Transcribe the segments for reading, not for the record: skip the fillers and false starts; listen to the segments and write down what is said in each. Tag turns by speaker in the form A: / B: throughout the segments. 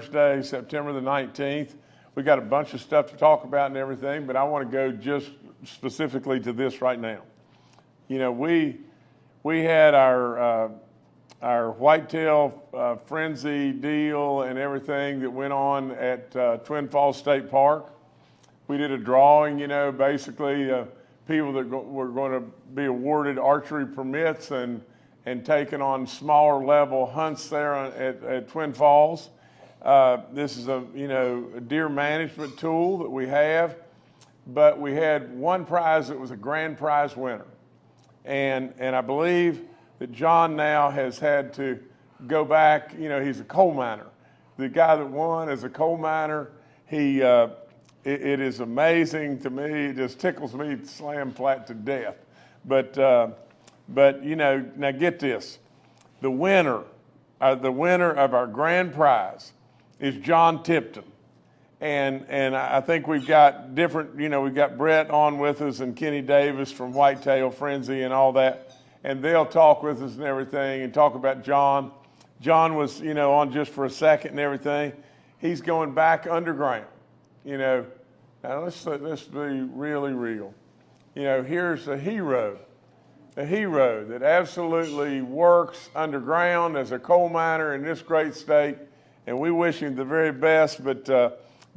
A: Thursday, September the 19th. We got a bunch of stuff to talk about and everything, but I want to go just specifically to this right now. You know, we had our whitetail frenzy deal and everything that went on at Twin Falls State Park. We did a drawing, you know, basically people that were going to be awarded archery permits and taken on smaller level hunts there at Twin Falls. This is a deer management tool that we have, but we had one prize that was a grand prize winner, and I believe that John now has had to go back. You know, he's a coal miner. The guy that won is a coal miner. It is amazing to me. It just tickles me to slam flat to death. But you know, now get this: the winner of our grand prize is John Tipton. And I think we've got different, you know, we've got Brett on with us and Kenny Davis from Whitetail Frenzy and all that. And they'll talk with us and everything and talk about John. John was, you know, on just for a second and everything. He's going back underground, you know. Now let's be really real. You know, here's a hero that absolutely works underground as a coal miner in this great state. And we wish him the very best, but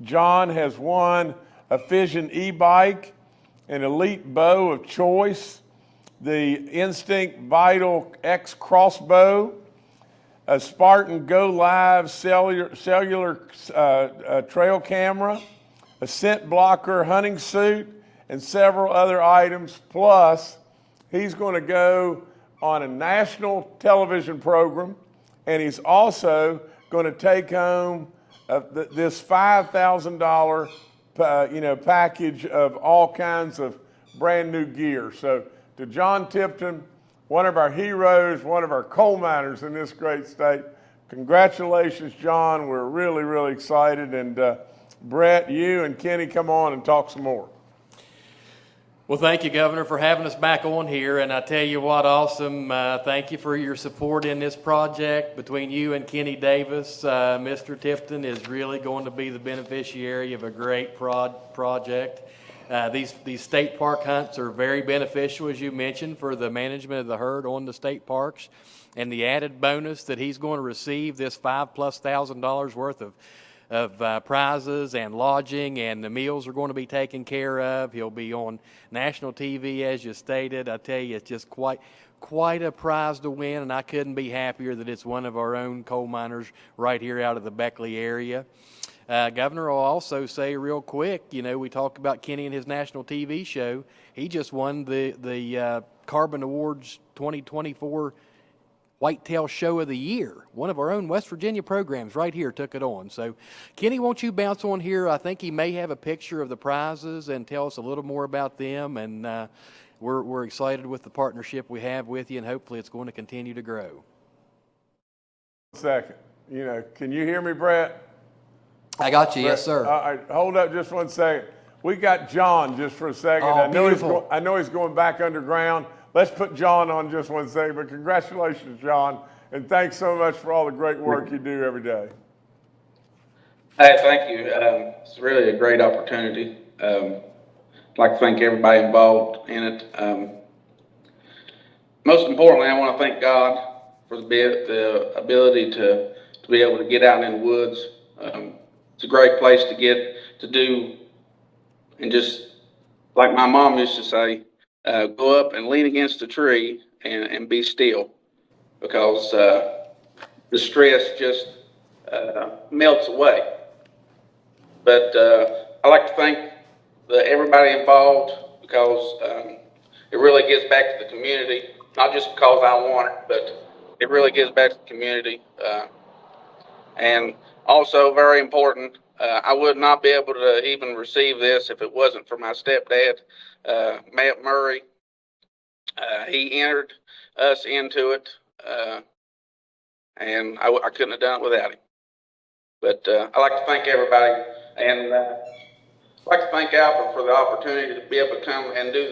A: John has won a Fission e-bike, an Elite bow of choice, the Instinct Vital X crossbow, a Spartan Go Live cellular trail camera, a scent blocker hunting suit, and several other items. Plus, he's going to go on a national television program, and he's also going to take home this $5,000 package of all kinds of brand new gear. So to John Tipton, one of our heroes, one of our coal miners in this great state, congratulations, John. We're really, really excited. And Brett, you and Kenny, come on and talk some more.
B: Well, thank you, Governor, for having us back on here. And I tell you what, awesome. Thank you for your support in this project. Between you and Kenny Davis, Mr. Tipton is really going to be the beneficiary of a great project. These state park hunts are very beneficial, as you mentioned, for the management of the herd on the state parks. And the added bonus that he's going to receive, this $5,000+ worth of prizes and lodging, and the meals are going to be taken care of. He'll be on national TV, as you stated. I tell you, it's just quite a prize to win, and I couldn't be happier that it's one of our own coal miners right here out of the Beckley area. Governor, I'll also say real quick, you know, we talked about Kenny and his national TV show. He just won the Carbon Awards 2024 Whitetail Show of the Year. One of our own West Virginia programs right here took it on. So, Kenny, won't you bounce on here? I think he may have a picture of the prizes and tell us a little more about them. And we're excited with the partnership we have with you, and hopefully it's going to continue to grow.
A: Second, you know, can you hear me, Brett?
B: I got you,
A: Brett,
B: yes, sir.
A: All right, hold up just one second. We got John just for a second.
B: Oh,
A: I know he's going back underground. Let's put John on just one second, but congratulations, John, and thanks so much for all the great work you do every day.
C: Hey, thank you. It's really a great opportunity. I'd like to thank everybody involved in it. Most importantly, I want to thank God for the ability to be able to get out in the woods. It's a great place to get to do, and just like my mom used to say, go up and lean against a tree and be still, because the stress just melts away. But I like to thank everybody involved, because it really gives back to the community, not just because I want it, but it really gives back to the community. And also, very important, I would not be able to even receive this if it wasn't for my stepdad, Matt Murray. He entered us into it, and I couldn't have done it without him. But I'd like to thank everybody, and I'd like to thank Alfred for the opportunity to be able to come and do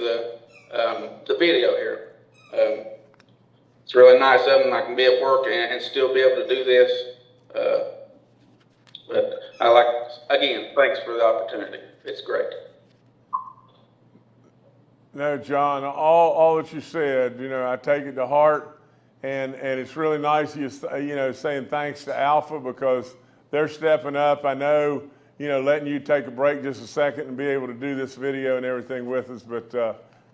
C: the video here. It's really nice of him. I can be at work and still be able to do this. But again, thanks for the opportunity. It's great.
A: No, John, all that you said, I take it to heart, and it's really nice saying thanks to Alpha because they're stepping up. I know, letting you take a break just a second and be able to do this video and everything with us, but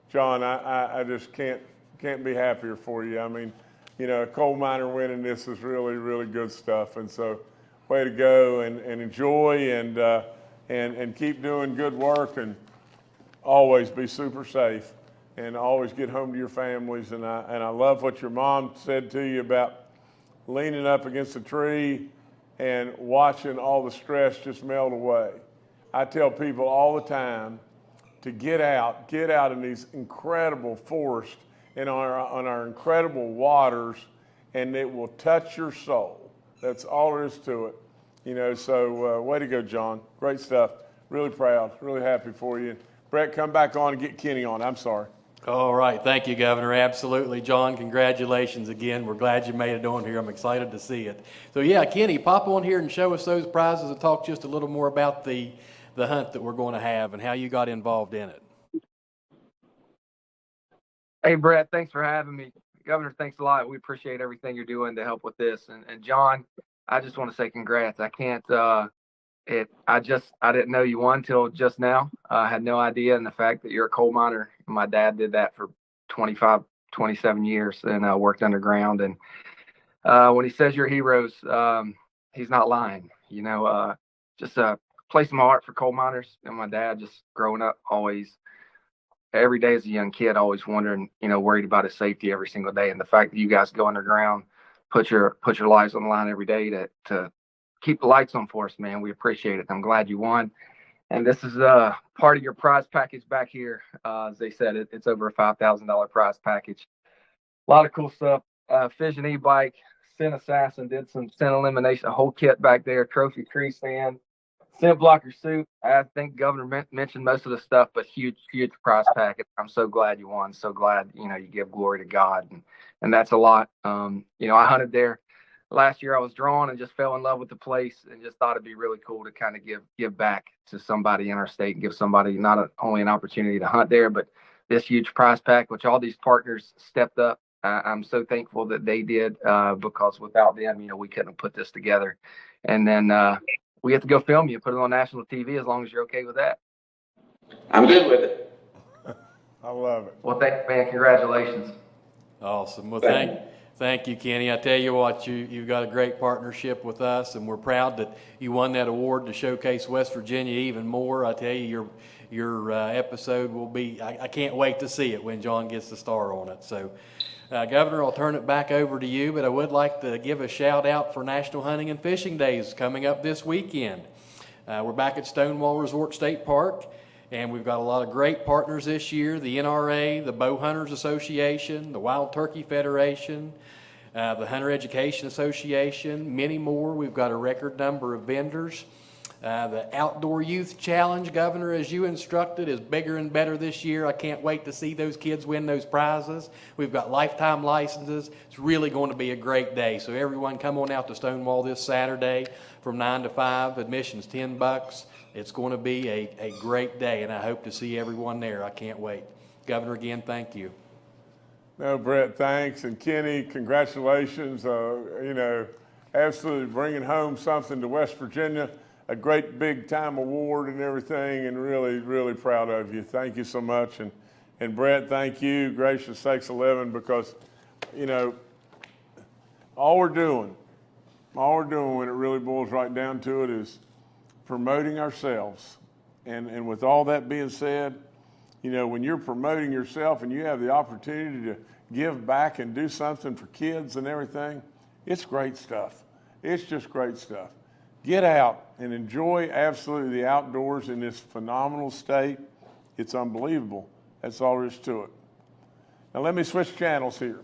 A: John, I just can't be happier for you. I mean, a coal miner winning this is really, really good stuff, and so way to go and enjoy and keep doing good work and always be super safe and always get home to your families. And I love what your mom said to you about leaning up against a tree and watching all the stress just melt away. I tell people all the time to get out in these incredible forests and on our incredible waters, and it will touch your soul. That's all there is to it. So way to go, John. Great stuff. Really proud, really happy for you. Brett, come back on and get Kenny on. I'm sorry.
B: All right. Thank you, Governor. Absolutely. John, congratulations again. We're glad you made it on here. I'm excited to see it. So, yeah, Kenny, pop on here and show us those prizes and talk just a little more about the hunt that we're going to have and how you got involved in it.
D: Hey, Brett, thanks for having me. Governor, thanks a lot. We appreciate everything you're doing to help with this. And John, I just want to say congrats. I can't I didn't know you won till just now. I had no idea. And the fact that you're a coal miner, my dad did that for 27 years and worked underground. And when he says you're heroes, he's not lying. Just a place in my heart for coal miners. And my dad, just growing up, always, every day as a young kid, always wondering, worried about his safety every single day. And the fact that you guys go underground, put your lives on the line every day to keep the lights on for us, man. We appreciate it. I'm glad you won. And this is part of your prize package back here. As they said, it's over a $5,000 prize package. A lot of cool stuff. Fission e-bike, scent assassin, did some scent elimination, a whole kit back there, trophy tree stand, scent blocker suit. I think Governor mentioned most of the stuff, but huge prize package. I'm so glad you won. So glad, you give glory to God. And that's a lot. I hunted there last year. I was drawn and just fell in love with the place and just thought it'd be really cool to kind of give back to somebody in our state and give somebody not only an opportunity to hunt there, but this huge prize pack, which all these partners stepped up. I'm so thankful that they did because without them, we couldn't have put this together. And then we have to go film you, put it on national TV as long as you're okay with that.
C: I'm good with it.
A: I love it.
D: Well, thanks, man. Congratulations.
B: Awesome. Well, thank you, Kenny. I tell you what, you've got a great partnership with us, and we're proud that you won that award to showcase West Virginia even more. I tell you, your episode will be, I can't wait to see it when John gets the star on it. So, Governor, I'll turn it back over to you, but I would like to give a shout out for National Hunting and Fishing Days coming up this weekend. We're back at Stonewall Resort State Park, and we've got a lot of great partners this year: the NRA, the Bow Hunters Association, the Wild Turkey Federation, the Hunter Education Association, many more. We've got a record number of vendors. The Outdoor Youth Challenge, Governor, as you instructed, is bigger and better this year. I can't wait to see those kids win those prizes. We've got lifetime licenses. It's really going to be a great day. So everyone come on out to Stonewall this Saturday from 9 to 5. Admission's $10. It's going to be a great day, and I hope to see everyone there. I can't wait. Governor, again, thank you.
A: No, Brett, thanks. And Kenny, congratulations. Absolutely bringing home something to West Virginia. A great big time award and everything, and really, really proud of you. Thank you so much. And Brett, thank you, Gracious Sakes 11, because, all we're doing when it really boils right down to it is promoting ourselves. And with all that being said, when you're promoting yourself and you have the opportunity to give back and do something for kids and everything, it's great stuff. It's just great stuff. Get out and enjoy absolutely the outdoors in this phenomenal state. It's unbelievable. That's all there is to it. Now let me switch channels here.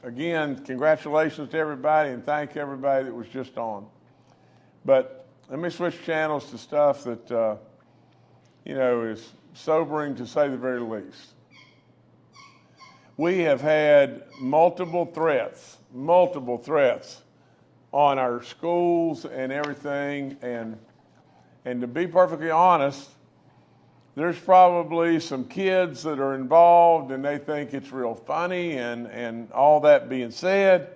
A: Again, congratulations to everybody and thank everybody that was just on. But let me switch channels to stuff that, is sobering to say the very least. We have had multiple threats on our schools and everything. And to be perfectly honest, there's probably some kids that are involved and they think it's real funny and all that being said.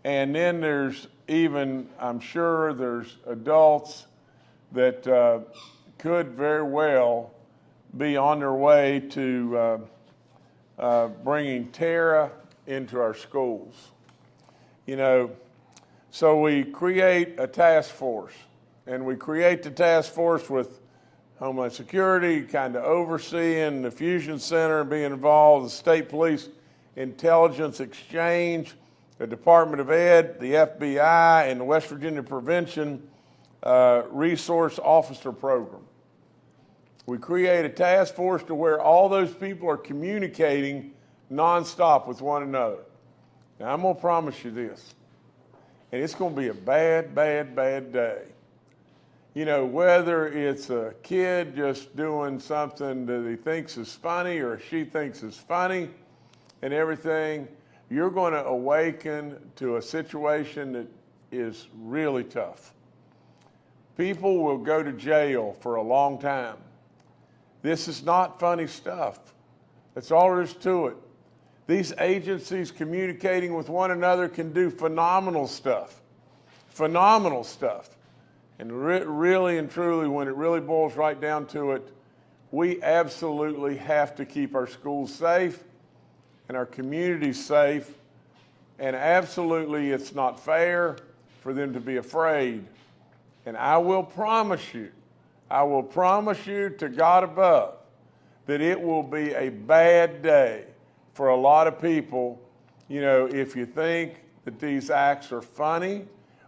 A: And then there's even, I'm sure there's adults that could very well be on their way to bringing terror into our schools. You know, so we create a task force, and we create the task force with Homeland Security kind of overseeing the Fusion Center, being involved, the State Police Intelligence Exchange, the Department of Ed, the FBI, and the West Virginia Prevention Resource Officer Program. We create a task force to where all those people are communicating nonstop with one another. Now, I'm going to promise you this, and it's going to be a bad, bad, bad day. You know, whether it's a kid just doing something that he thinks is funny or she thinks is funny and everything, you're going to awaken to a situation that is really tough. People will go to jail for a long time. This is not funny stuff. That's all there is to it. These agencies communicating with one another can do phenomenal stuff. Phenomenal stuff. And really and truly, when it really boils right down to it, we absolutely have to keep our schools safe and our communities safe. And absolutely, it's not fair for them to be afraid. And I will promise you to God above, that it will be a bad day for a lot of people, you know, if you think that these acts are funny,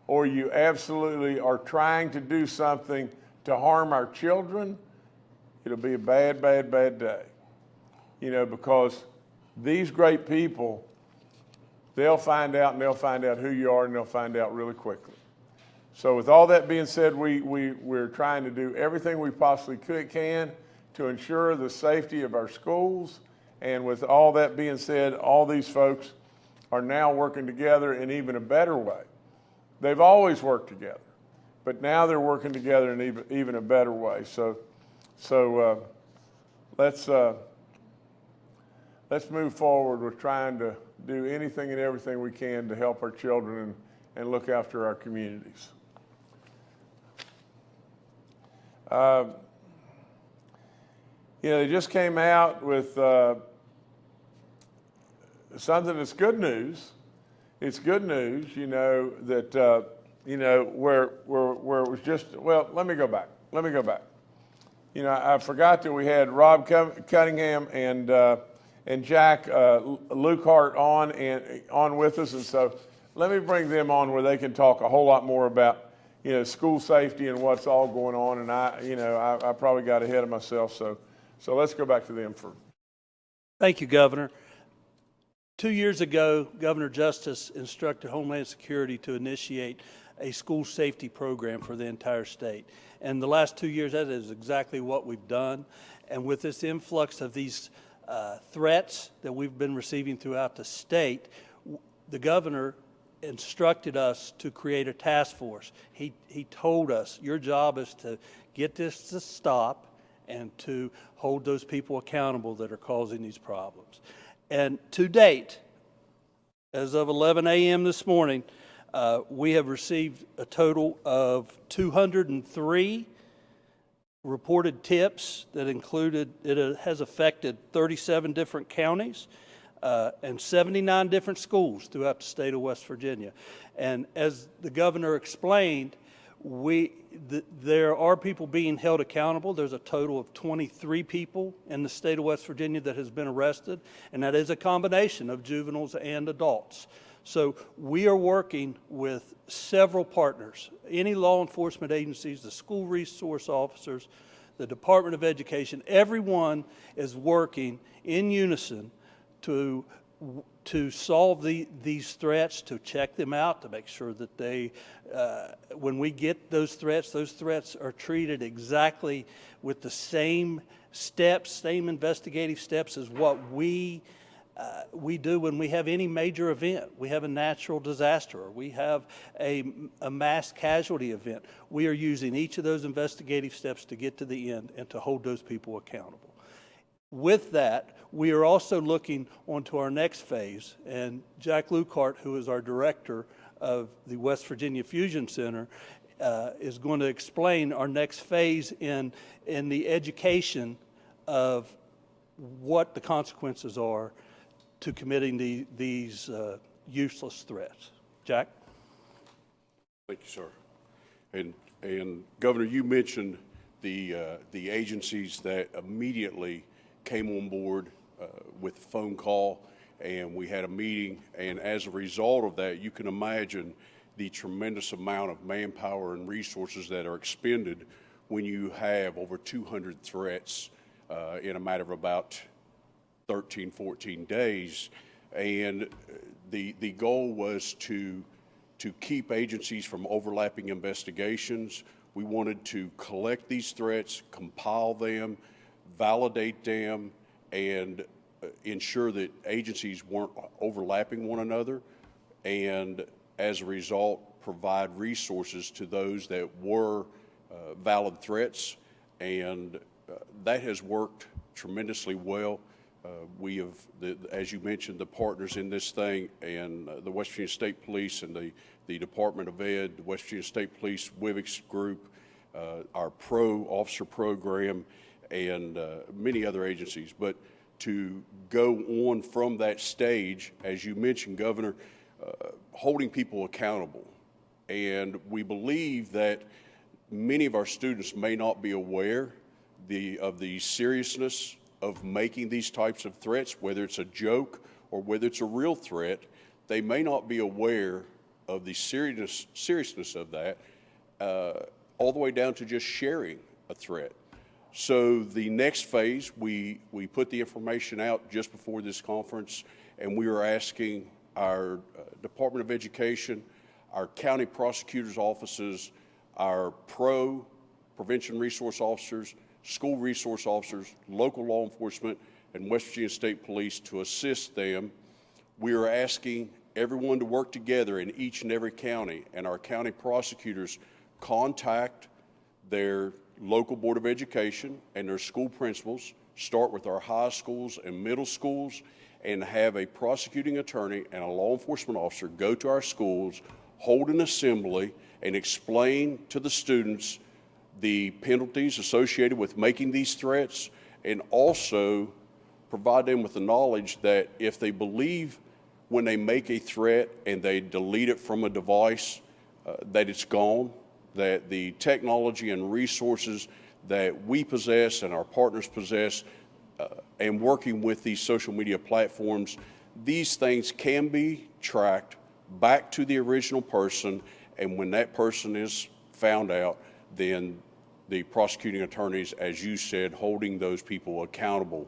A: or you absolutely are trying to do something to harm our children, it'll be a bad, bad, bad day. You know, because these great people, they'll find out, and they'll find out who you are, and they'll find out really quickly. So with all that being said, we're trying to do everything we possibly can to ensure the safety of our schools. And with all that being said, all these folks are now working together in even a better way. They've always worked together, but now they're working together in even a better way. So let's move forward with trying to do anything and everything we can to help our children and look after our communities. You know, they just came out with something that's good news. It's good news, you know, that, you know, where it was just, well, let me go back. You know, I forgot that we had Rob Cunningham and Jack Lukehart on with us. And so let me bring them on where they can talk a whole lot more about, you know, school safety and what's all going on. And I probably got ahead of myself. So let's go back to them for.
E: Thank you, Governor. 2 years ago, Governor Justice instructed Homeland Security to initiate a school safety program for the entire state. And the last 2 years, that is exactly what we've done. And with this influx of these threats that we've been receiving throughout the state, the governor instructed us to create a task force. He told us, your job is to get this to stop and to hold those people accountable that are causing these problems. And to date, as of 11 a.m. this morning, we have received a total of 203 reported tips that included, it has affected 37 different counties and 79 different schools throughout the state of West Virginia. And as the governor explained, there are people being held accountable. There's a total of 23 people in the state of West Virginia that has been arrested, and that is a combination of juveniles and adults. So we are working with several partners, any law enforcement agencies, the school resource officers, the Department of Education. Everyone is working in unison to solve these threats, to check them out, to make sure that they, when we get those threats are treated exactly with the same steps, same investigative steps as what we we do when we have any major event. We have a natural disaster, or we have a mass casualty event. We are using each of those investigative steps to get to the end and to hold those people accountable. With that, we are also looking onto our next phase, and Jack Lucart, who is our director of the West Virginia Fusion Center, is going to explain our next phase in the education of what the consequences are to committing these useless threats. Jack?
F: Thank you, sir. And Governor, you mentioned the agencies that immediately came on board with a phone call, and we had a meeting. And as a result of that, you can imagine the tremendous amount of manpower and resources that are expended when you have over 200 threats in a matter of about 13, 14 days. And the goal was to keep agencies from overlapping investigations. We wanted to collect these threats, compile them, validate them, and ensure that agencies weren't overlapping one another, and as a result, provide resources to those that were valid threats. And that has worked tremendously well. We have, as you mentioned, the partners in this thing, and the West Virginia State Police and the Department of Ed, the West Virginia State Police WIVIX group, our PRO officer program, and many other agencies. But to go on from that stage, as you mentioned, Governor, holding people accountable. And we believe that many of our students may not be aware of the seriousness of making these types of threats, whether it's a joke or whether it's a real threat. They may not be aware of the seriousness of that, all the way down to just sharing a threat. So the next phase, we put the information out just before this conference, and we are asking our Department of Education, our county prosecutors' offices, our prevention resource officers, school resource officers, local law enforcement, and West Virginia State Police to assist them. We are asking everyone to work together in each and every county, and our county prosecutors contact their local Board of Education and their school principals, start with our high schools and middle schools, and have a prosecuting attorney and a law enforcement officer go to our schools, hold an assembly, and explain to the students the penalties associated with making these threats, and also provide them with the knowledge that if they believe when they make a threat and they delete it from a device, that it's gone, that the technology and resources that we possess and our partners possess, and working with these social media platforms, these things can be tracked back to the original person, and when that person is found out, then the prosecuting attorneys, as you said, holding those people accountable.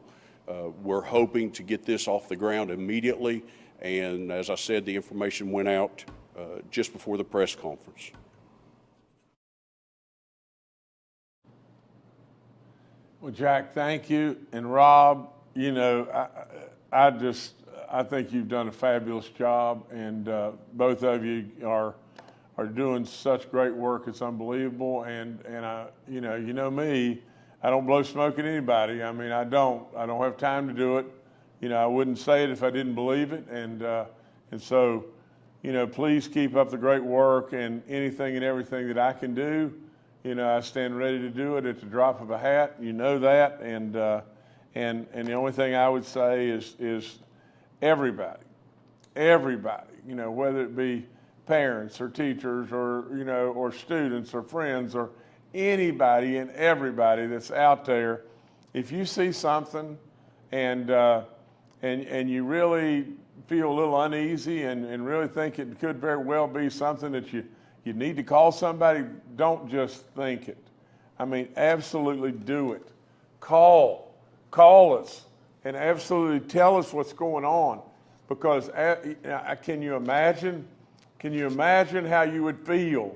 F: We're hoping to get this off the ground immediately, and as I said, the information went out just before the press conference.
A: Well, Jack, thank you. And Rob, you know, I think you've done a fabulous job, and both of you are doing such great work. It's unbelievable. And I, you know me, I don't blow smoke at anybody. I mean, I don't have time to do it. You know, I wouldn't say it if I didn't believe it. And so, you know, please keep up the great work, and anything and everything that I can do, you know, I stand ready to do it at the drop of a hat. You know that. And the only thing I would say is everybody, you know, whether it be parents or teachers or, you know, or students or friends or anybody and everybody that's out there, if you see something and you really feel a little uneasy and really think it could very well be something that you need to call somebody, don't just think it. I mean, absolutely do it. Call us and absolutely tell us what's going on, because can you imagine how you would feel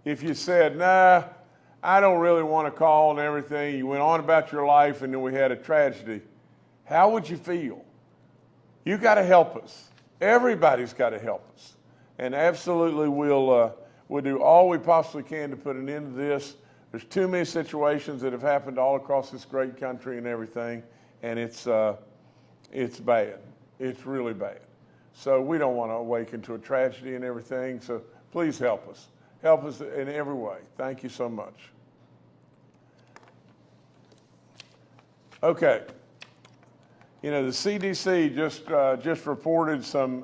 A: if you said, nah, I don't really want to call and everything. You went on about your life and then we had a tragedy. How would you feel? you got to help us. Everybody's got to help us. And absolutely we'll do all we possibly can to put an end to this. There's too many situations that have happened all across this great country and everything, and it's bad. It's really bad. So we don't want to awaken to a tragedy and everything, so please help us. Help us in every way. Thank you so much. Okay. You know, the CDC just reported some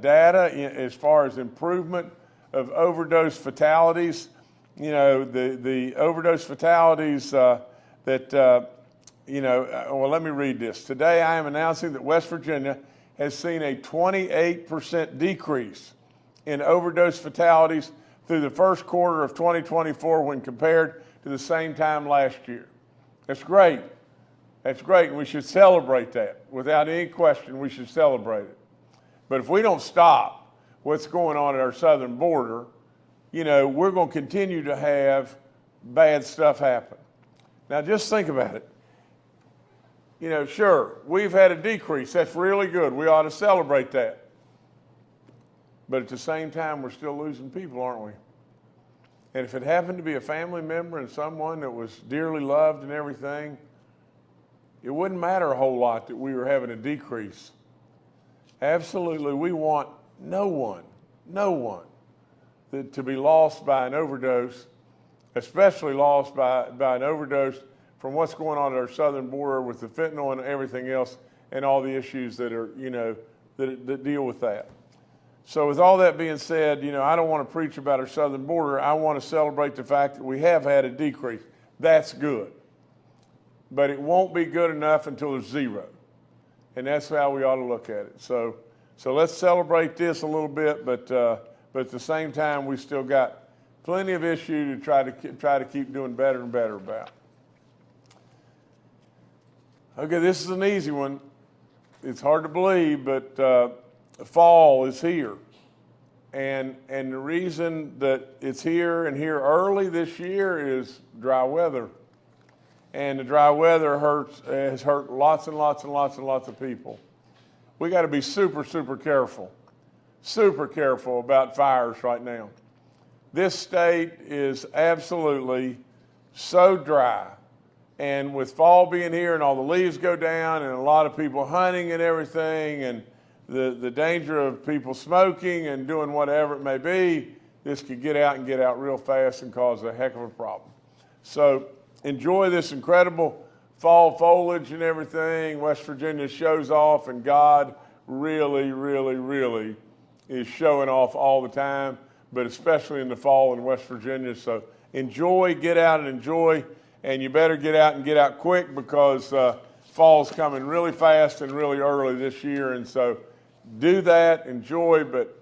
A: data as far as improvement of overdose fatalities. You know, the overdose fatalities well, let me read this. Today I am announcing that West Virginia has seen a 28% decrease in overdose fatalities through the first quarter of 2024 when compared to the same time last year. That's great. That's great, and we should celebrate that. Without any question, we should celebrate it. But if we don't stop what's going on at our southern border, you know, we're going to continue to have bad stuff happen. Now, just think about it. You know, sure, we've had a decrease. That's really good. We ought to celebrate that. But at the same time, we're still losing people, aren't we? And if it happened to be a family member and someone that was dearly loved and everything, it wouldn't matter a whole lot that we were having a decrease. Absolutely, we want no one to be lost by an overdose, especially lost by an overdose from what's going on at our southern border with the fentanyl and everything else and all the issues that are, you know, that deal with that. So with all that being said, you know, I don't want to preach about our southern border. I want to celebrate the fact that we have had a decrease. That's good. But it won't be good enough until there's zero. And that's how we ought to look at it. So let's celebrate this a little bit, but at the same time, we still got plenty of issue to try to keep doing better and better about. Okay, this is an easy one. It's hard to believe, but fall is here. And the reason that it's here and here early this year is dry weather. And the dry weather has hurt lots and lots and lots and lots of people. We got to be super, super careful about fires right now. This state is absolutely so dry. And with fall being here and all the leaves go down and a lot of people hunting and everything and the danger of people smoking and doing whatever it may be, this could get out real fast and cause a heck of a problem. So enjoy this incredible fall foliage and everything. West Virginia shows off, and God really, really, really is showing off all the time, but especially in the fall in West Virginia. So enjoy, get out and enjoy, and you better get out and get out quick because fall's coming really fast and really early this year. And so do that, enjoy, but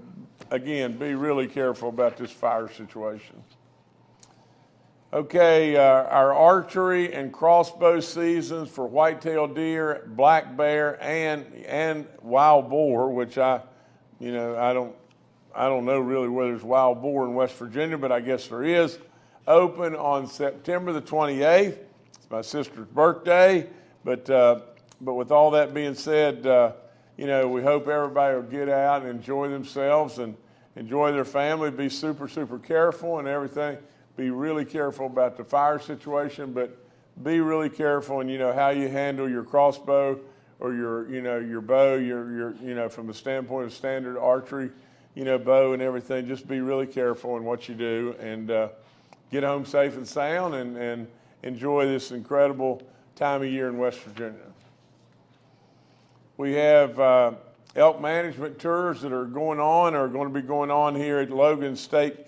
A: again, be really careful about this fire situation. Okay, our archery and crossbow seasons for white-tailed deer, black bear, and wild boar, which I don't know really whether there's wild boar in West Virginia, but I guess there is. Open on September the 28th. It's my sister's birthday, but with all that being said, we hope everybody will get out and enjoy themselves and enjoy their family. Be super, super careful and everything. Be really careful about the fire situation, but be really careful in, how you handle your crossbow or your bow, from the standpoint of standard archery, bow and everything. Just be really careful in what you do and get home safe and sound and enjoy this incredible time of year in West Virginia. We have elk management tours that are going to be going on here at Logan State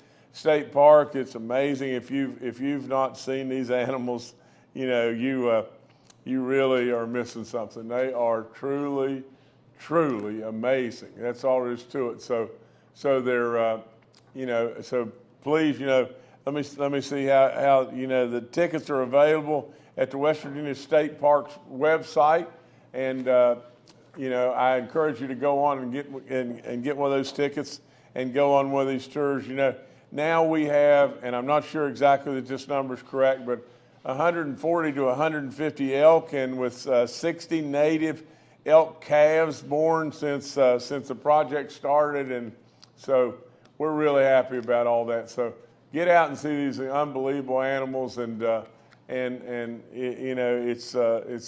A: Park. It's amazing. If you've not seen these animals, you really are missing something. They are truly, truly amazing. That's all there is to it. So they're, so please, let me see how the tickets are available at the West Virginia State Park's website, and I encourage you to go on and get one of those tickets and go on one of these tours. Now we have, and I'm not sure exactly that this number is correct, but 140 to 150 elk and with 60 native elk calves born since the project started, and so we're really happy about all that. So get out and see these unbelievable animals, and you know, it's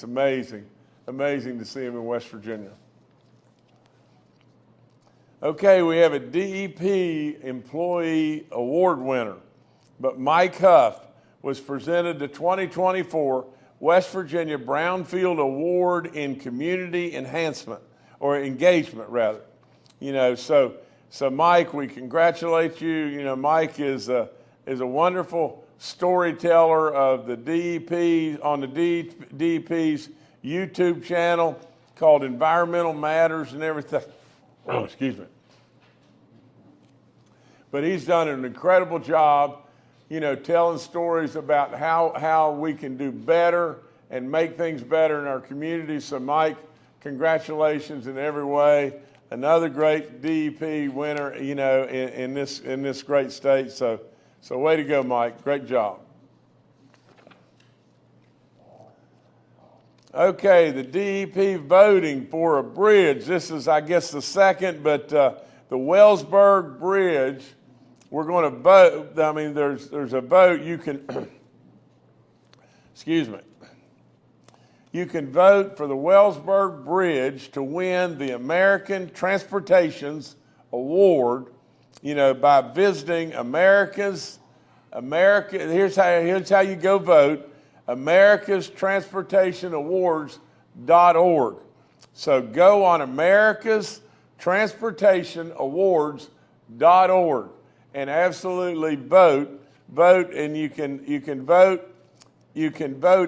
A: amazing to see them in West Virginia. Okay, we have a DEP Employee Award winner, but Mike Huff was presented the 2024 West Virginia Brownfield Award in Community Enhancement, or Engagement rather. You know, so Mike, we congratulate you. You know, Mike is a wonderful storyteller of the DEP on the DEP's YouTube channel called Environmental Matters and everything. Oh, excuse me. But he's done an incredible job, you know, telling stories about how we can do better and make things better in our community. So Mike, congratulations in every way. Another great DEP winner, you know, in this great state. So way to go, Mike. Great job. Okay, the DEP voting for a bridge. This is, I guess, the second, but the Wellsburg Bridge, we're going to vote. I mean, there's a vote. You can, excuse me. You can vote for the Wellsburg Bridge to win the American Transportations Award, you know, by visiting here's how you go vote, americastransportationawards.org. So go on americastransportationawards.org and absolutely vote, and you can vote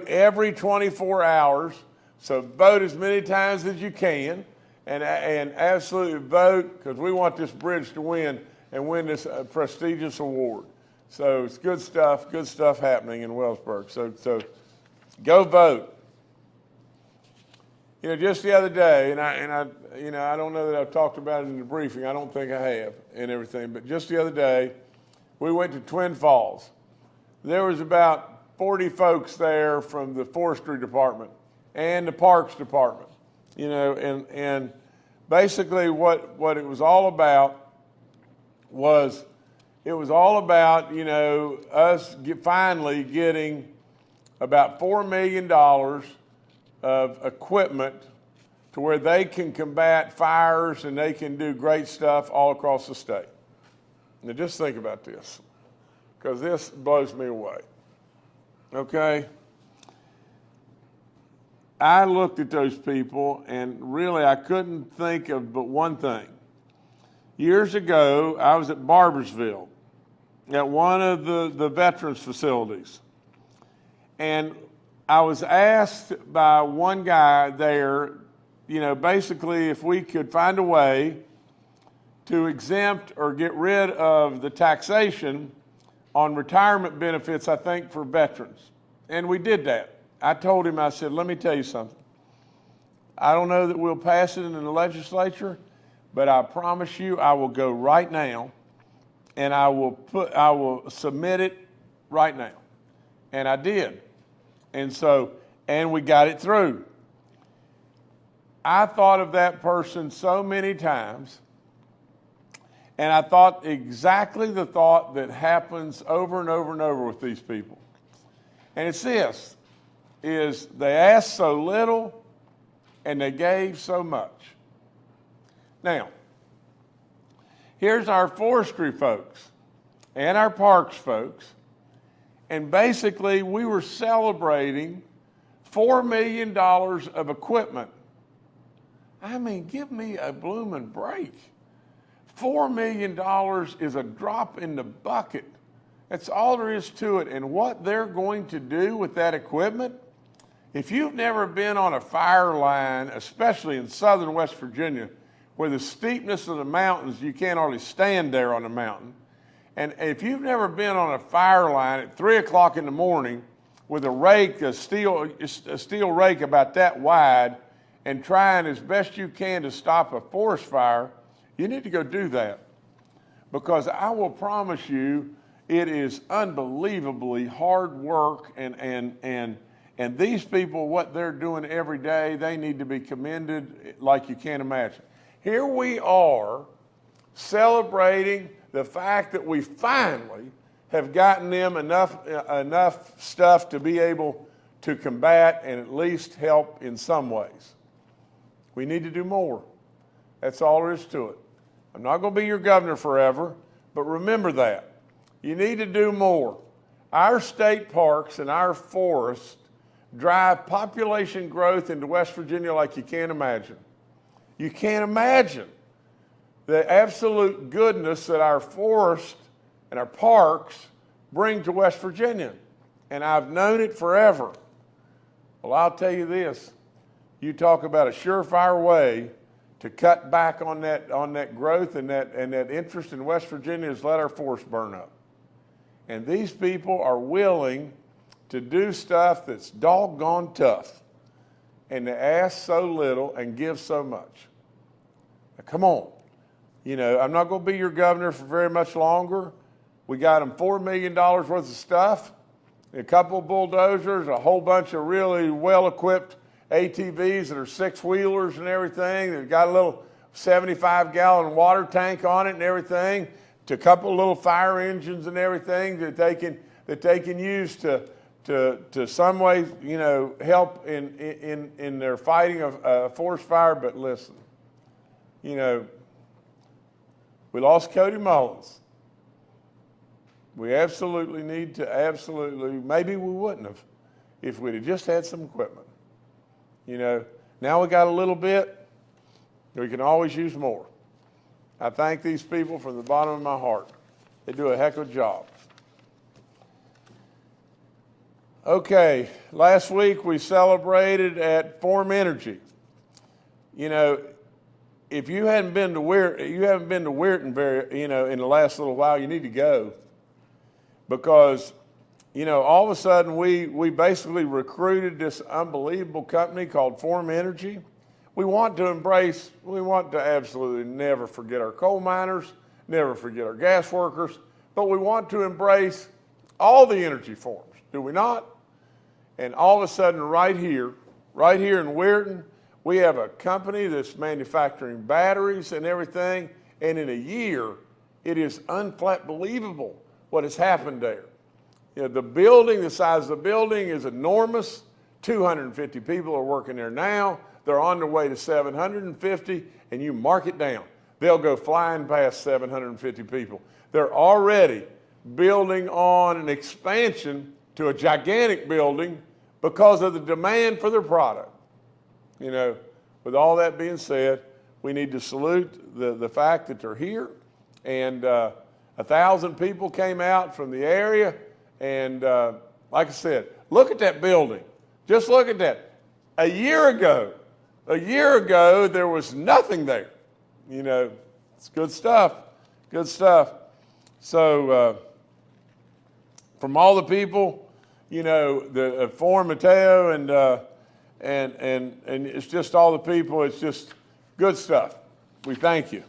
A: every 24 hours. So vote as many times as you can, and absolutely vote, because we want this bridge to win and win this prestigious award. So it's good stuff happening in Wellsburg. So go vote. You know, just the other day, and I you know, I don't know that I've talked about it in the briefing. I don't think I have and everything, but just the other day, we went to Twin Falls. There was about 40 folks there from the forestry department and the parks department, you know, and basically what it was all about was, it was all about, you know, us finally getting about $4 million of equipment to where they can combat fires and they can do great stuff all across the state. Now just think about this, because this blows me away. Okay? I looked at those people and really I couldn't think of but one thing. Years ago, I was at Barbersville at one of the veterans facilities. And I was asked by one guy there, you know, basically if we could find a way to exempt or get rid of the taxation on retirement benefits, I think, for veterans. And we did that. I told him, I said, let me tell you something. I don't know that we'll pass it in the legislature, but I promise you I will go right now and I will submit it right now. And I did. And we got it through. I thought of that person so many times, and I thought exactly the thought that happens over and over and over with these people. And it's this, is they asked so little and they gave so much. Now, here's our forestry folks and our parks folks, and basically we were celebrating $4 million of equipment. I mean, give me a blooming break. $4 million is a drop in the bucket. That's all there is to it. And what they're going to do with that equipment, if you've never been on a fire line, especially in southern West Virginia, where the steepness of the mountains, you can't hardly stand there on the mountain. And if you've never been on a fire line at 3 o'clock in the morning with a rake, a steel rake about that wide, and trying as best you can to stop a forest fire, you need to go do that. Because I will promise you, it is unbelievably hard work, and And these people, what they're doing every day, they need to be commended like you can't imagine. Here we are celebrating the fact that we finally have gotten them enough stuff to be able to combat and at least help in some ways. We need to do more. That's all there is to it. I'm not going to be your governor forever, but remember that. You need to do more. Our state parks and our forests drive population growth into West Virginia like you can't imagine. You can't imagine the absolute goodness that our forests and our parks bring to West Virginia. And I've known it forever. Well, I'll tell you this. You talk about a surefire way to cut back on that growth and that interest in West Virginia is let our forests burn up. And these people are willing to do stuff that's doggone tough and to ask so little and give so much. Now, come on. You know, I'm not going to be your governor for very much longer. We got them $4 million worth of stuff, a couple of bulldozers, a whole bunch of really well-equipped ATVs that are six-wheelers and everything. They've got a little 75-gallon water tank on it and everything, to a couple of little fire engines and everything that they can use to some way, you know, help in their fighting of a forest fire. But listen, you know, we lost Cody Mullins. We absolutely need to maybe we wouldn't have if we'd have just had some equipment. You know, now we got a little bit, we can always use more. I thank these people from the bottom of my heart. They do a heck of a job. Okay, last week we celebrated at Form Energy. You know, if you haven't been to Weirton very, you know, in the last little while, you need to go. Because, you know, all of a sudden we basically recruited this unbelievable company called Form Energy. We want to absolutely never forget our coal miners, never forget our gas workers, but we want to embrace all the energy forms, do we not? And all of a sudden right here in Weirton, we have a company that's manufacturing batteries and everything, and in a year, it is unbelievable what has happened there. You know, the size of the building is enormous. 250 people are working there now. They're on their way to 750, and you mark it down. They'll go flying past 750 people. They're already building on an expansion to a gigantic building because of the demand for their product. You know, with all that being said, we need to salute the fact that they're here. And 1,000 people came out from the area. And like I said, look at that building. Just look at that. A year ago, there was nothing there. You know, it's good stuff. Good stuff. So from all the people, you know, the Form Mateo and it's just all the people. It's just good stuff. We thank you.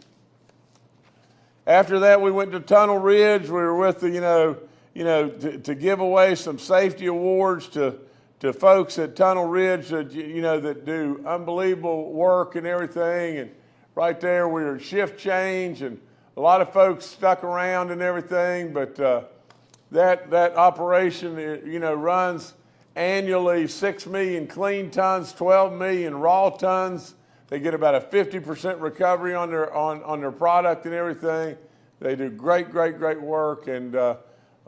A: After that, we went to Tunnel Ridge. We were with the, to give away some safety awards to folks at Tunnel Ridge that, that do unbelievable work and everything. And right there, we were at shift change, and a lot of folks stuck around and everything. But that operation, runs annually 6 million clean tons, 12 million raw tons. They get about a 50% recovery on their product and everything. They do great work, and a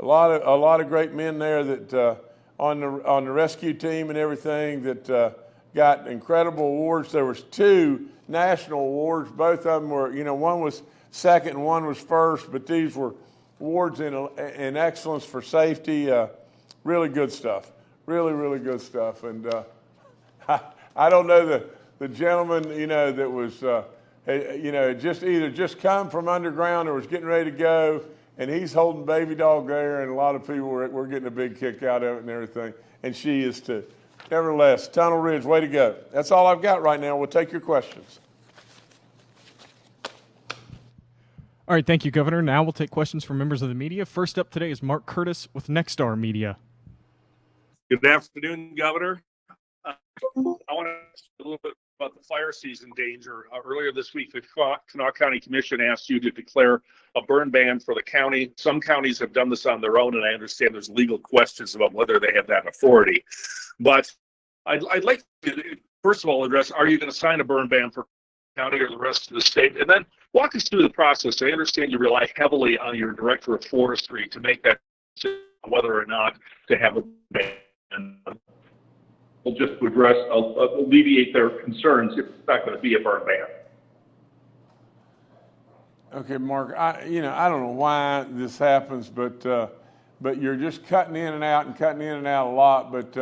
A: lot of great men there that on the rescue team and everything that got incredible awards. There was 2 national awards. Both of them were, one was second and one was first, but these were awards in excellence for safety. Really good stuff. Really good stuff. And I don't know the gentleman, that was, just come from underground or was getting ready to go, and he's holding baby dog there, and a lot of people were getting a big kick out of it and everything, and she is too. Nevertheless, Tunnel Ridge, way to go. That's all I've got right now. We'll take your questions.
G: All right, thank you, Governor. Now we'll take questions from members of the media. First up today is Mark Curtis with Nexstar Media.
H: Good afternoon, Governor. I want to ask a little bit about the fire season danger. Earlier this week, the Kanawha County Commission asked you to declare a burn ban for the county. Some counties have done this on their own, and I understand there's legal questions about whether they have that authority. But I'd like to, first of all, address, are you going to sign a burn ban for county or the rest of the state? And then walk us through the process. I understand you rely heavily on your director of forestry to make that decision whether or not to have a ban. We'll just address, alleviate their concerns if it's not going to be a burn ban.
A: Okay, Mark, I don't know why this happens, but you're just cutting in and out a lot. But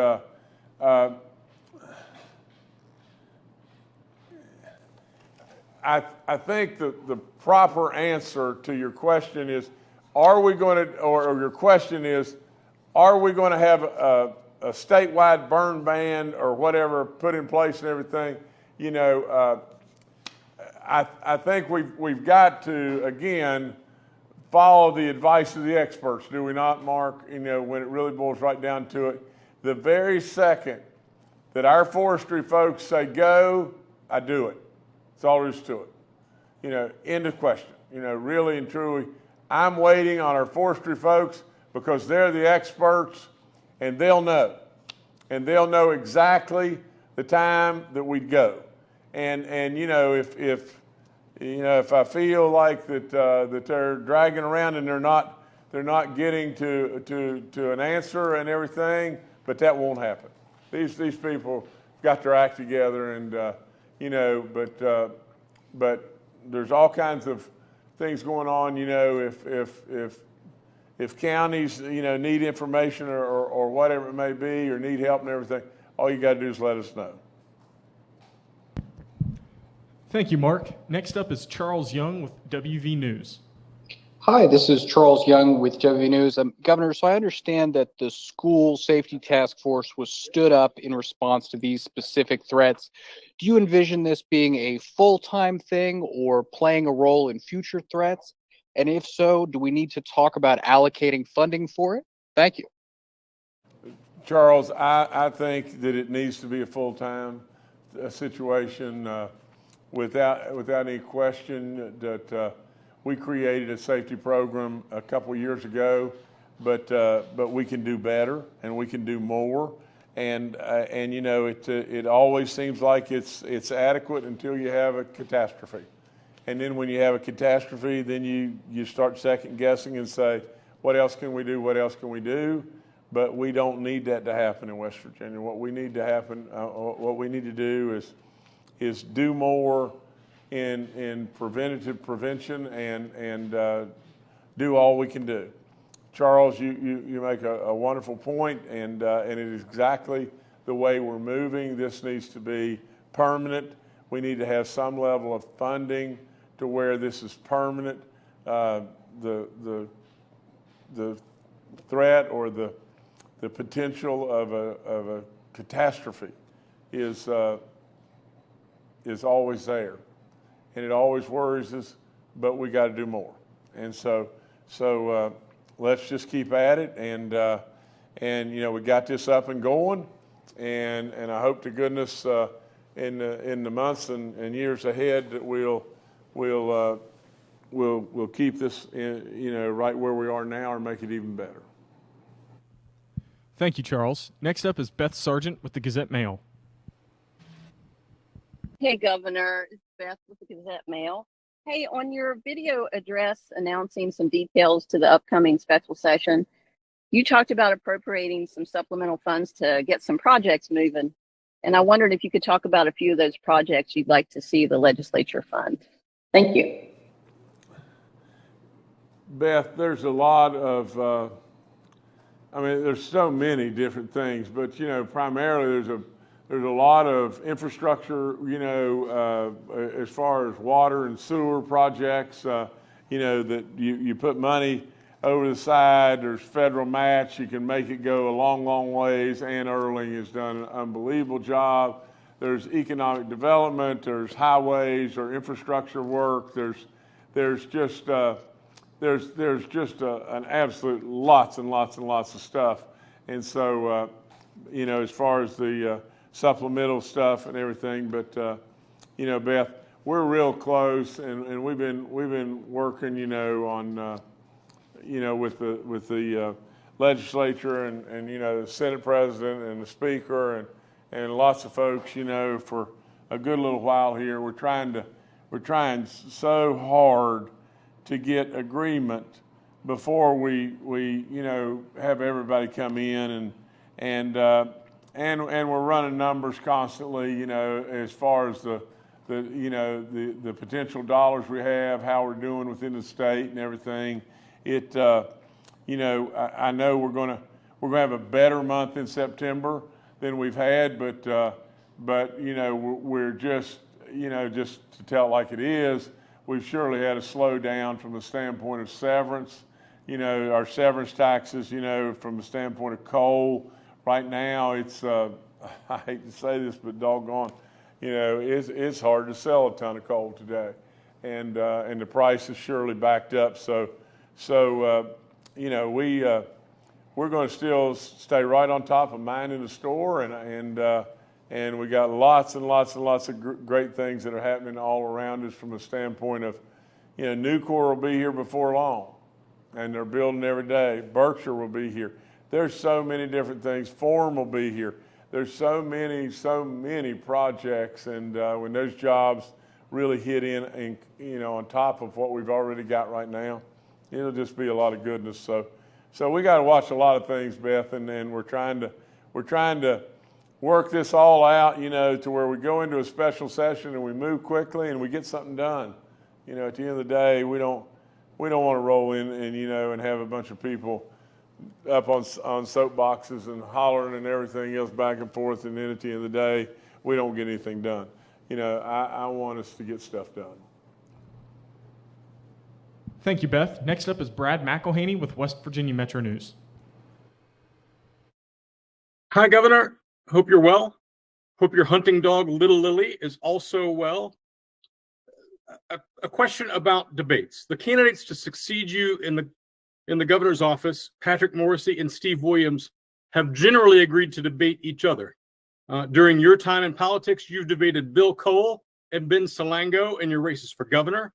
A: I think the proper answer to your question is, are we going to, or your question is, are we going to have a statewide burn ban or whatever put in place and everything? I think we've got to, again, follow the advice of the experts, do we not, Mark? When it really boils right down to it, the very second that our forestry folks say go, I do it. That's all there is to it. End of question. Really and truly, I'm waiting on our forestry folks because they're the experts and they'll know. And they'll know exactly the time that we'd go. And if I feel like that they're dragging around and they're not getting to an answer and everything, but that won't happen. These people got their act together, and but there's all kinds of things going on. If counties need information or whatever it may be, or need help and everything, all you got to do is let us know.
G: Thank you, Mark. Next up is Charles Young with WV News.
I: Hi, this is Charles Young with WV News. Governor, so I understand that the school safety task force was stood up in response to these specific threats. Do you envision this being a full-time thing or playing a role in future threats? And if so, do we need to talk about allocating funding for it? Thank you.
A: Charles, I think that it needs to be a full-time situation. Without any question, that we created a safety program a couple of years ago, but we can do better and we can do more. And it always seems like it's adequate until you have a catastrophe. And then when you have a catastrophe, then you start second guessing and say, what else can we do? What else can we do? But we don't need that to happen in West Virginia. What we need to happen, what we need to do is do more in preventative prevention and do all we can do. Charles, you make a wonderful point, and it is exactly the way we're moving. This needs to be permanent. We need to have some level of funding to where this is permanent. The threat or the potential of a catastrophe is always there, and it always worries us. But we got to do more, and so let's just keep at it, and we got this up and going, and I hope to goodness in the months and years ahead that we'll keep this right where we are now or make it even better.
G: Thank you, Charles. Next up is Beth Sargent with the Gazette-Mail.
J: Hey, Governor, it's Beth with the Gazette-Mail. Hey, on your video address announcing some details to the upcoming special session, you talked about appropriating some supplemental funds to get some projects moving. And I wondered if you could talk about a few of those projects you'd like to see the legislature fund. Thank you.
A: Beth, there's a lot of, there's so many different things, but, primarily there's a lot of infrastructure, as far as water and sewer projects, that you put money over the side. There's federal match. You can make it go a long, long ways. Ann Erling has done an unbelievable job. There's economic development. There's highways or infrastructure work. There's just an absolute lots and lots and lots of stuff. And so as far as the supplemental stuff and everything. But Beth, we're real close, and we've been working, on with the legislature and the Senate president and the speaker and lots of folks, for a good little while here. We're trying so hard to get agreement before we have everybody come in and we're running numbers constantly, as far as the potential dollars we have, how we're doing within the state and everything. I know we're gonna have a better month in September than we've had, but we're just to tell it like it is, we've surely had a slowdown from the standpoint of severance. Our severance taxes, from the standpoint of coal, right now it's I hate to say this, but doggone, it's hard to sell a ton of coal today, and the price is surely backed up. So we're going to still stay right on top of minding the store, and we got lots and lots and lots of great things that are happening all around us from the standpoint of, Nucor will be here before long, and they're building every day. Berkshire will be here. There's so many different things. Form will be here. There's so many projects, and when those jobs really hit in, on top of what we've already got right now, it'll just be a lot of goodness. So we got to watch a lot of things, Beth, and we're trying to work this all out, to where we go into a special session and we move quickly and we get something done. At the end of the day, we don't want to roll in and have a bunch of people up on soapboxes and hollering and everything else back and forth, and then at the end of the day, we don't get anything done. I want us to get stuff done.
G: Thank you, Beth. Next up is Brad McElhaney with West Virginia Metro News.
K: Hi, Governor. Hope you're well. Hope your hunting dog, Little Lily, is also well. A question about debates. The candidates to succeed you in the governor's office, Patrick Morrissey and Steve Williams, have generally agreed to debate each other. During your time in politics, you've debated Bill Cole and Ben Salango in your races for governor.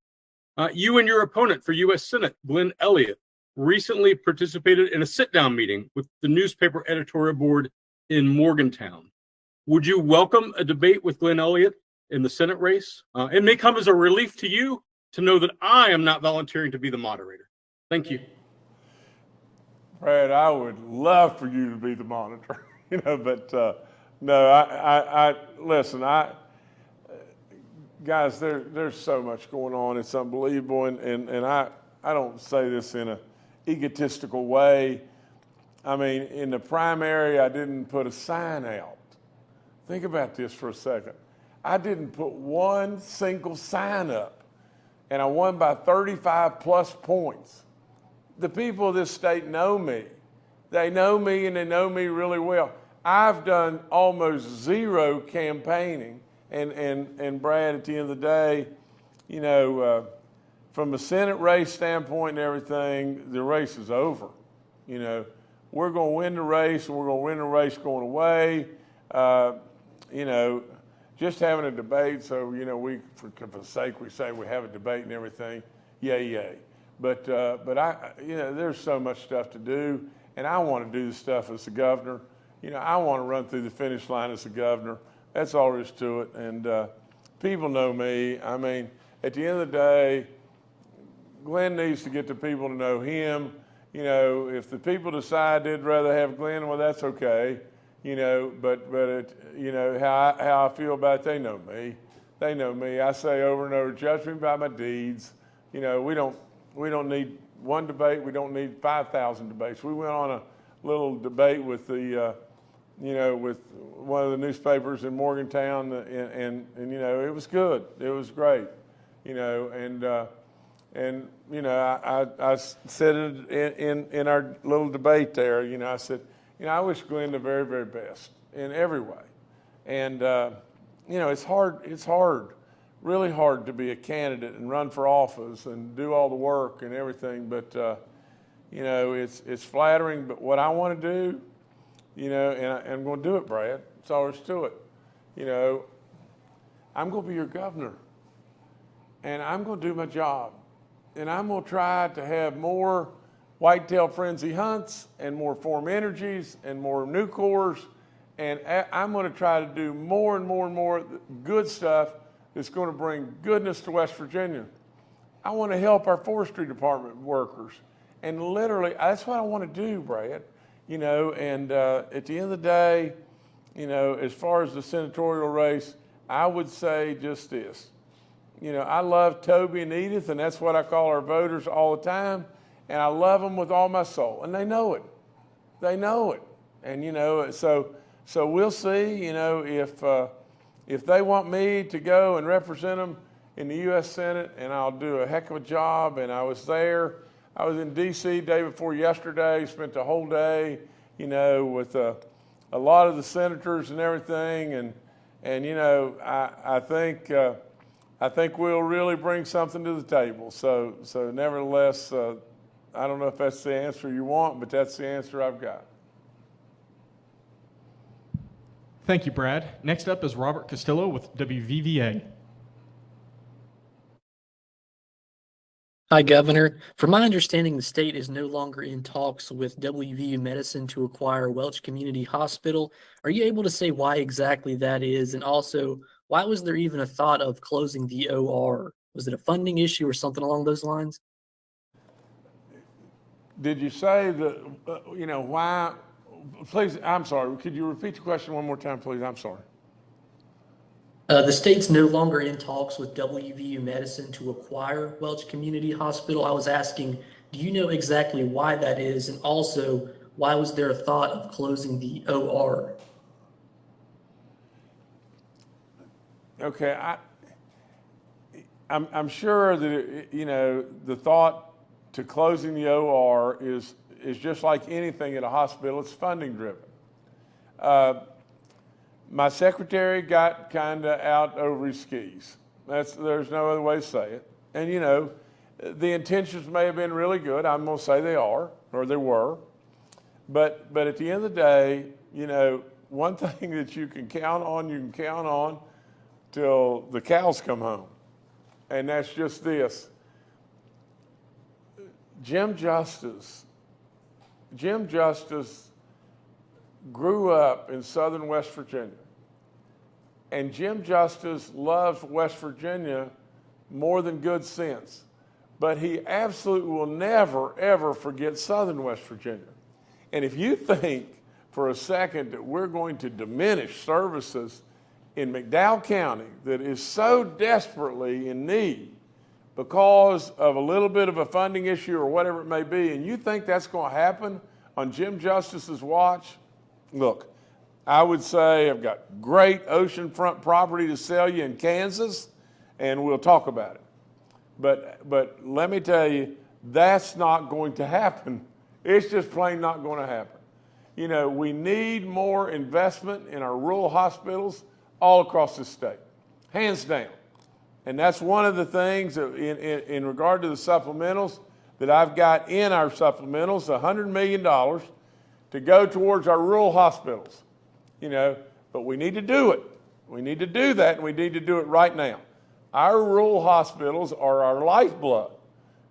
K: You and your opponent for U.S. Senate, Glenn Elliott, recently participated in a sit-down meeting with the newspaper editorial board in Morgantown. Would you welcome a debate with Glenn Elliott in the Senate race? It may come as a relief to you to know that I am not volunteering to be the moderator. Thank you.
A: Brad, I would love for you to be the monitor, but no, I listen, guys, there's so much going on. It's unbelievable, and I don't say this in an egotistical way. I mean, in the primary, I didn't put a sign out. Think about this for a second. I didn't put one single sign up, and I won by 35 plus points. The people of this state know me. They know me, and they know me really well. I've done almost zero campaigning, and Brad, at the end of the day, from a Senate race standpoint and everything, the race is over. We're going to win the race, and we're going to win the race going away. Just having a debate, so, we, for the sake we say we have a debate and everything, yay. But there's so much stuff to do, and I want to do the stuff as the governor. I want to run through the finish line as the governor. That's all there is to it, and people know me. I mean, at the end of the day, Glenn needs to get the people to know him. If the people decide they'd rather have Glenn, well, that's okay. But how I feel about it, they know me. They know me. I say over and over, judge me by my deeds. We don't need one debate. We don't need 5,000 debates. We went on a little debate with with one of the newspapers in Morgantown, and it was good. It was great. I said it in our little debate there. I said, I wish Glenn the very, very best in every way. And, it's hard, really hard to be a candidate and run for office and do all the work and everything. But, it's flattering. But what I want to do, you know, and I'm going to do it, Brad. That's all there is to it. You know, I'm going to be your governor, and I'm going to do my job, and I'm going to try to have more whitetail frenzy hunts and more Form Energies and more new cores, and I'm going to try to do more and more and more good stuff that's going to bring goodness to West Virginia. I want to help our forestry department workers, and literally, that's what I want to do, Brad. You know, and at the end of the day, you know, as far as the senatorial race, I would say just this. You know, I love Toby and Edith, and that's what I call our voters all the time, and I love them with all my soul, and they know it. They know it, and you know, so we'll see. You know, if they want me to go and represent them in the U.S. Senate, and I'll do a heck of a job. And I was there. I was in D.C. day before yesterday. Spent the whole day, you know, with a lot of the senators and everything, and you know, I think we'll really bring something to the table. So nevertheless, I don't know if that's the answer you want, but that's the answer I've got.
G: Thank you, Brad. Next up is Robert Castillo with WVVA.
L: Hi, Governor. From my understanding, the state is no longer in talks with WVU Medicine to acquire Welch Community Hospital. Are you able to say why exactly that is? And also, why was there even a thought of closing the OR? Was it a funding issue or something along those lines?
A: Did you say that, you know, why? Please, I'm sorry. Could you repeat the question one more time, please? I'm sorry.
L: The state's no longer in talks with WVU Medicine to acquire Welch Community Hospital. I was asking, do you know exactly why that is? And also, why was there a thought of closing the OR?
A: Okay, I'm sure that, you know, the thought to closing the OR is just like anything at a hospital. It's funding driven. My secretary got kind of out over his skis. There's no other way to say it. And you know, the intentions may have been really good. I'm going to say they are, or they were. But at the end of the day, you know, one thing that you can count on till the cows come home. And that's just this. Jim Justice grew up in southern West Virginia. And Jim Justice loves West Virginia more than good sense. But he absolutely will never, ever forget southern West Virginia. And if you think for a second that we're going to diminish services in McDowell County that is so desperately in need because of a little bit of a funding issue or whatever it may be, and you think that's going to happen on Jim Justice's watch, look, I would say I've got great oceanfront property to sell you in Kansas, and we'll talk about it. But let me tell you, that's not going to happen. It's just plain not going to happen. You know, we need more investment in our rural hospitals all across the state, hands down. And that's one of the things that in regard to the supplementals that I've got in our supplementals, $100 million to go towards our rural hospitals. You know, but we need to do it. We need to do that, and we need to do it right now. Our rural hospitals are our lifeblood,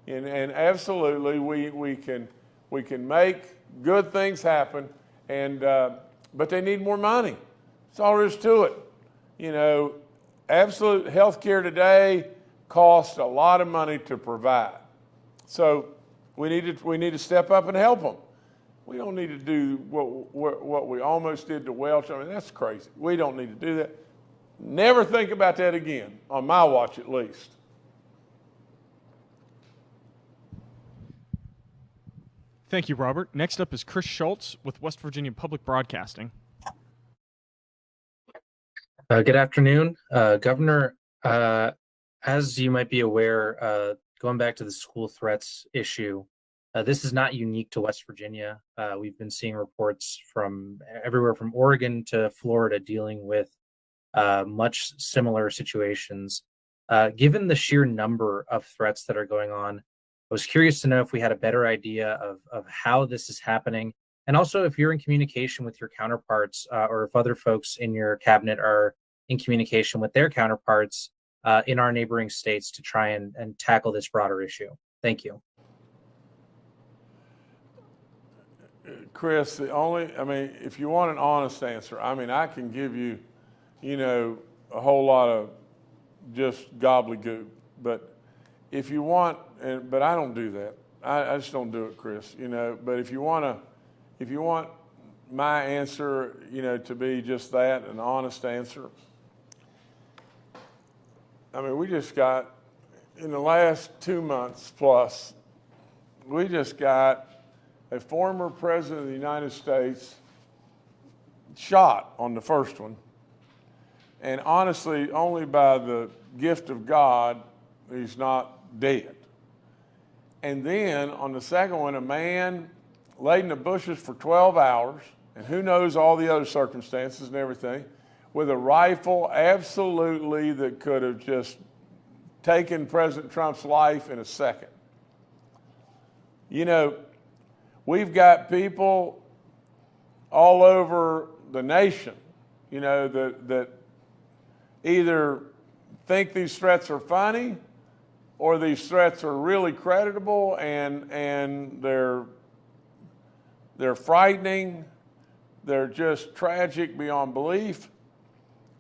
A: and absolutely we can make good things happen, and but they need more money. That's all there is to it. You know, absolute health care today costs a lot of money to provide, so we need to step up and help them. We don't need to do what we almost did to Welch. I mean, that's crazy. We don't need to do that. Never think about that again, on my watch at least.
G: Thank you, Robert. Next up is Chris Schultz with West Virginia Public Broadcasting.
M: Good afternoon, Governor. As you might be aware, going back to the school threats issue, this is not unique to West Virginia. We've been seeing reports from everywhere from Oregon to Florida dealing with much similar situations. Given the sheer number of threats that are going on, I was curious to know if we had a better idea of how this is happening And also, if you're in communication with your counterparts, or if other folks in your cabinet are in communication with their counterparts in our neighboring states to try and tackle this broader issue. Thank you.
A: Chris, if you want an honest answer, I can give you, a whole lot of just gobbledygook, but if you want, but I don't do that. I just don't do it, Chris, but if you want my answer, to be just that, an honest answer. We just got, in the last 2 months plus, we just got a former president of the United States shot on the first one. And honestly, only by the gift of God, he's not dead. And then on the second one, a man laid in the bushes for 12 hours, and who knows all the other circumstances and everything, with a rifle absolutely that could have just taken President Trump's life in a second. We've got people all over the nation, that either think these threats are funny or these threats are really creditable and they're frightening. They're just tragic beyond belief.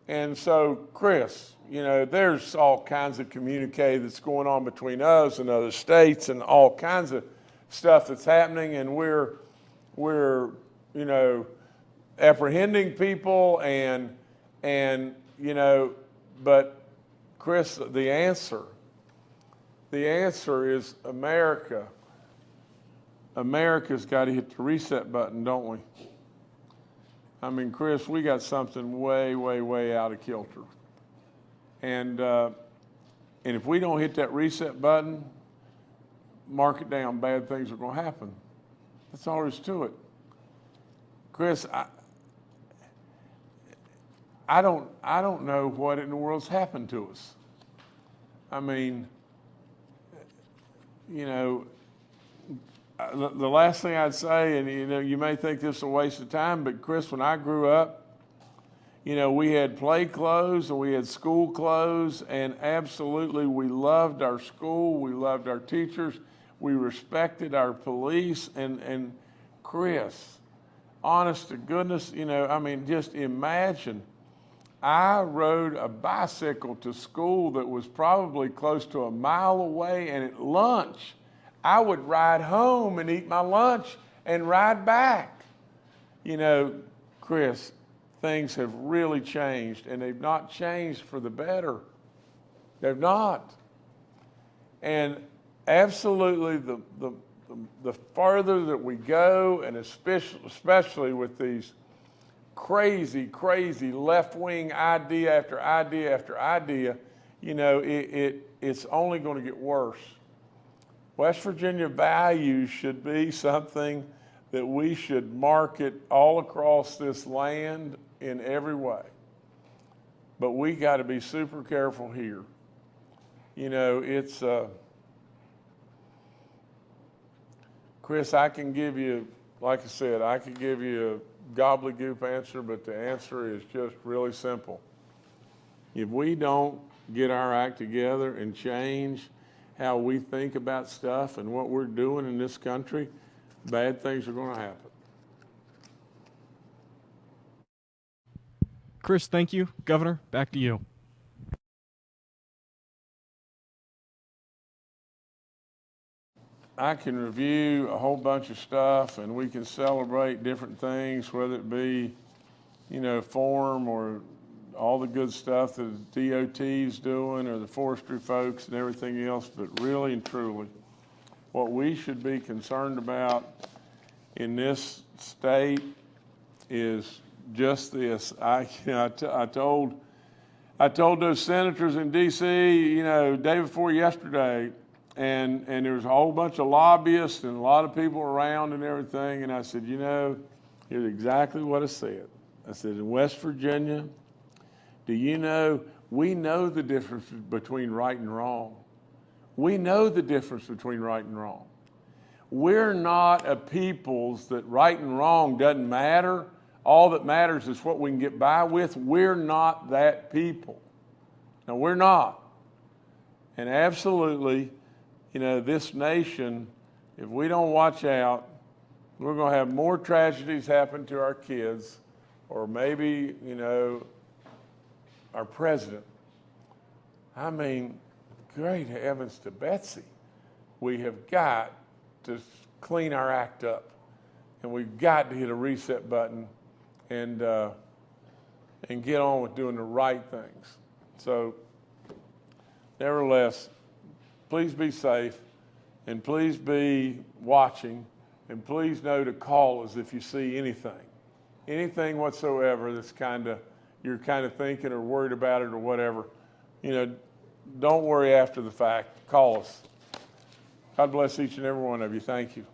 A: And so, Chris, there's all kinds of communique that's going on between us and other states and all kinds of stuff that's happening, and we're apprehending people and but Chris, the answer is America. America's got to hit the reset button, don't we? Chris, we got something way, way, way out of kilter. And if we don't hit that reset button, mark it down, bad things are going to happen. That's all there is to it. Chris, I don't know what in the world's happened to us. The last thing I'd say, and you may think this is a waste of time, but Chris, when I grew up, we had play clothes and we had school clothes, and absolutely we loved our school, we loved our teachers, we respected our police, and Chris, honest to goodness, just imagine, I rode a bicycle to school that was probably close to a mile away, and at lunch, I would ride home and eat my lunch and ride back. Chris, things have really changed, and they've not changed for the better. They've not. And absolutely, the further that we go, and especially with these crazy, crazy left-wing idea after idea after idea, it's only going to get worse. West Virginia values should be something that we should market all across this land in every way. But we got to be super careful here. It's, Chris, I can give you, like I said, I could give you a gobbledygook answer, but the answer is just really simple. If we don't get our act together and change how we think about stuff and what we're doing in this country, bad things are going to happen.
G: Chris, thank you. Governor, back to you.
A: I can review a whole bunch of stuff, and we can celebrate different things, whether it be, form or all the good stuff that the DOT's doing or the forestry folks and everything else, but really and truly, what we should be concerned about in this state is just this. I told those senators in D.C., day before yesterday, and there was a whole bunch of lobbyists and a lot of people around and everything, and I said, here's exactly what I said. I said, in West Virginia, do you know, we know the difference between right and wrong. We know the difference between right and wrong. We're not a peoples that right and wrong doesn't matter. All that matters is what we can get by with. We're not that people. No, we're not. And absolutely, this nation, if we don't watch out, we're going to have more tragedies happen to our kids, or maybe, our president. I mean, great heavens to Betsy. We have got to clean our act up, and we've got to hit a reset button and get on with doing the right things. So, nevertheless, please be safe, and please be watching, and please know to call us if you see anything whatsoever that's you're kind of thinking or worried about it or whatever. Don't worry after the fact. Call us. God bless each and every one of you. Thank you.